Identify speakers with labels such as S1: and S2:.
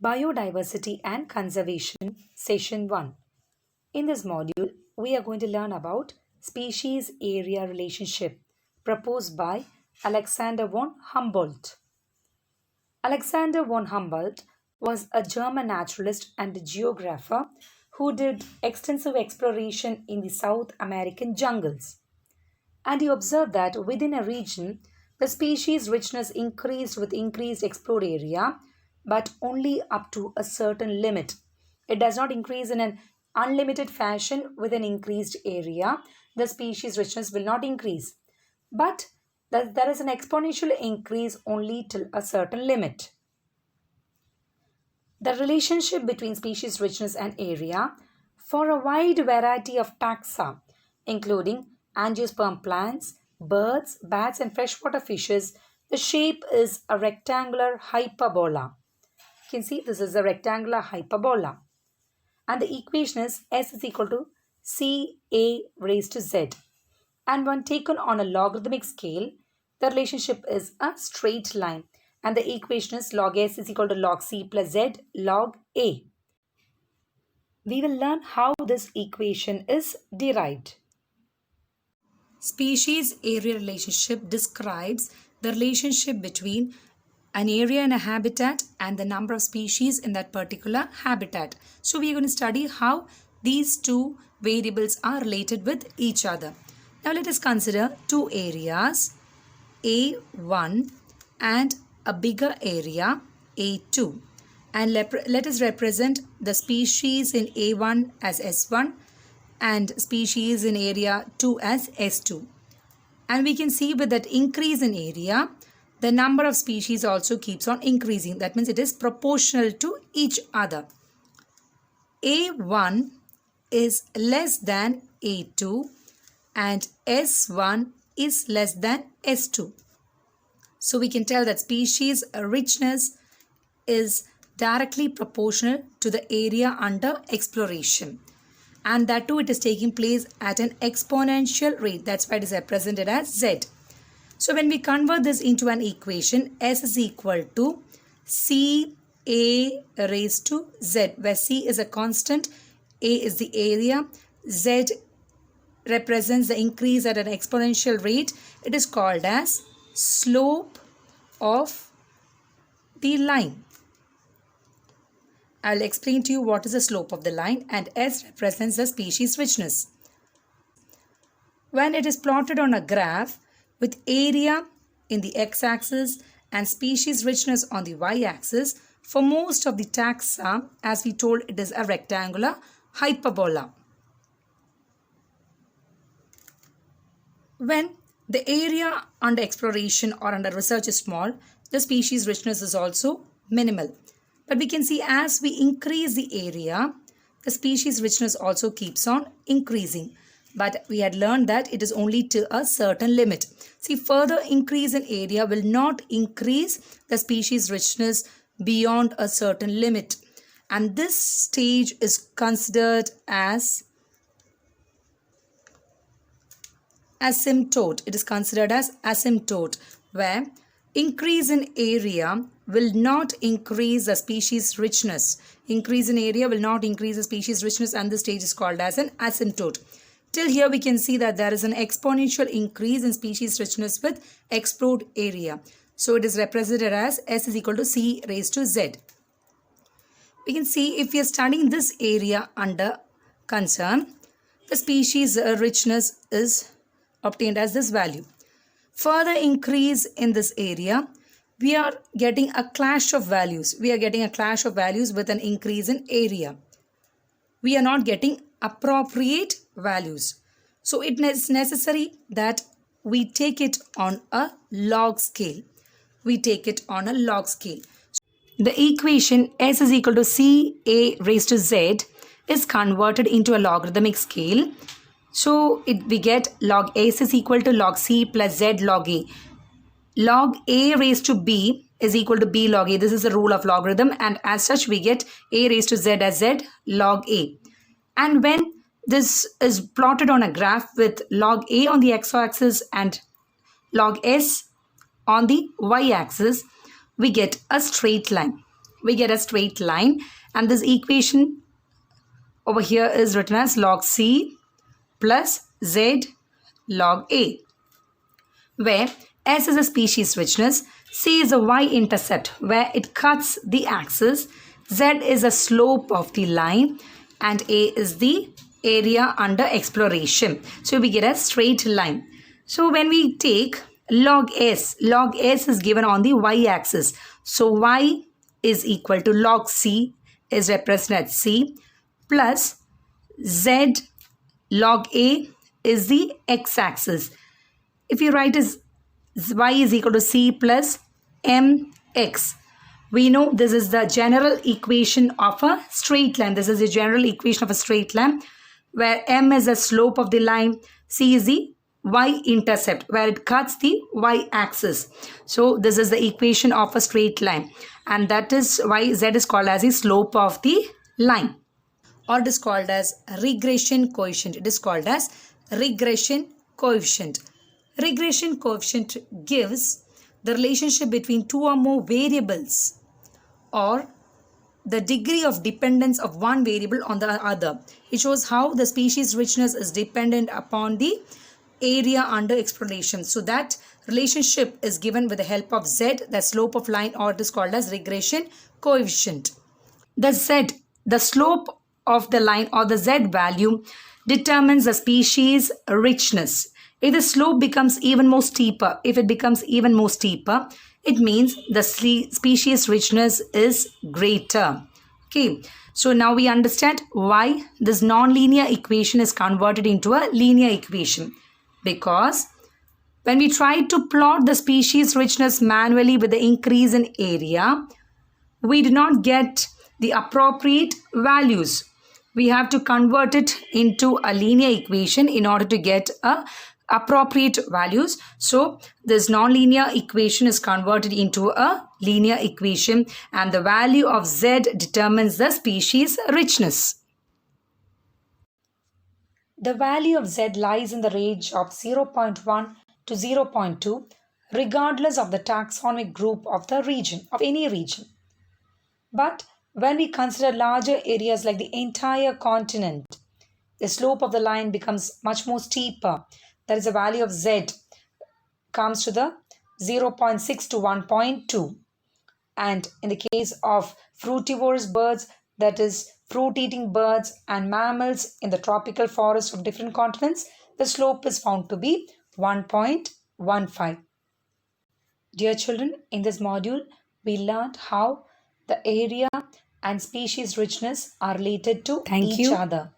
S1: Biodiversity and Conservation, Session 1. In this module, we are going to learn about species area relationship proposed by Alexander von Humboldt. Alexander von Humboldt was a German naturalist and geographer who did extensive exploration in the South American jungles. And he observed that within a region, the species richness increased with increased explored area, but only up to a certain limit. It does not increase in an unlimited fashion with an increased area. The species richness will not increase, but there is an exponential increase only till a certain limit. The relationship between species richness and area for a wide variety of taxa, including angiosperm plants, birds, bats, and freshwater fishes, the shape is a rectangular hyperbola. You can see this is a rectangular hyperbola. And the equation is S is equal to Ca raised to Z. And when taken on a logarithmic scale, the relationship is a straight line. And the equation is log S is equal to log C plus Z log A. We will learn how this equation is derived. Species area relationship describes the relationship between an area in a habitat and the number of species in that particular habitat. So we are going to study how these two variables are related with each other. Now let us consider two areas, A1 and a bigger area, A2. And let us represent the species in A1 as S1 and species in area 2 as S2. And we can see with that increase in area, the number of species also keeps on increasing. That means it is proportional to each other. A1 is less than A2 and S1 is less than S2. So we can tell that species richness is directly proportional to the area under exploration. And that too, it is taking place at an exponential rate. That's why it is represented as Z. So when we convert this into an equation, S is equal to Ca raised to Z, where C is a constant, A is the area, Z represents the increase at an exponential rate. It is called as slope of the line. I'll explain to you what is the slope of the line, and S represents the species richness. When it is plotted on a graph with area in the x-axis and species richness on the y-axis, for most of the taxa, as we told, it is a rectangular hyperbola. When the area under exploration or under research is small, the species richness is also minimal. But we can see as we increase the area, the species richness also keeps on increasing. But we had learned that it is only to a certain limit. See, further increase in area will not increase the species richness beyond a certain limit. And this stage is considered as asymptote. It is considered as asymptote, where increase in area will not increase the species richness. Increase in area will not increase the species richness, and this stage is called as an asymptote. Till here we can see that there is an exponential increase in species richness with explored area. So it is represented as S is equal to C raised to Z. We can see if we are studying this area under concern, the species richness is obtained as this value. Further increase in this area, we are getting a clash of values. We are getting a clash of values with an increase in area. We are not getting appropriate values. So it is necessary that we take it on a log scale. We take it on a log scale. The equation S is equal to Ca raised to Z is converted into a logarithmic scale. So we get log S is equal to log C plus Z log A. Log A raised to B is equal to B log A. This is the rule of logarithm, and as such we get A raised to Z as Z log A. And when this is plotted on a graph with log A on the x-axis and log S on the y-axis, we get a straight line. we get a straight line, and this equation over here is written as log C plus Z log A, where S is a species richness, C is a y-intercept where it cuts the axis, Z is a slope of the line, and A is the area under exploration. So we get a straight line. So when we take log S is given on the y-axis. So y is equal to log C is represented as C plus Z log A is the x-axis. If you write as y is equal to C plus mx, we know this is the general equation of a straight line. This is the general equation of a straight line where m is the slope of the line, C is the y-intercept where it cuts the y-axis. So this is the equation of a straight line, and that is why Z is called as the slope of the line, or it is called as regression coefficient. It is called as regression coefficient. Regression coefficient gives the relationship between two or more variables, or the degree of dependence of one variable on the other. It shows how the species richness is dependent upon the area under exploration. So that relationship is given with the help of Z, the slope of line, or it is called as regression coefficient. The Z, the slope of the line or the Z value determines the species richness. If the slope becomes even more steeper, it means the species richness is greater. Okay, so now we understand why this non-linear equation is converted into a linear equation. Because when we try to plot the species richness manually with the increase in area, we do not get the appropriate values. We have to convert it into a linear equation in order to get appropriate values. So this nonlinear equation is converted into a linear equation, and the value of Z determines the species richness. The value of Z lies in the range of 0.1 to 0.2 regardless of the taxonomic group of the region, of any region. But when we consider larger areas like the entire continent, the slope of the line becomes much more steeper. That is, the value of Z comes to the 0.6 to 1.2. And in the case of fruitivorous birds, that is fruit-eating birds and mammals in the tropical forests of different continents, the slope is found to be 1.15. Dear children, in this module, we learned how the area and species richness are related to each other.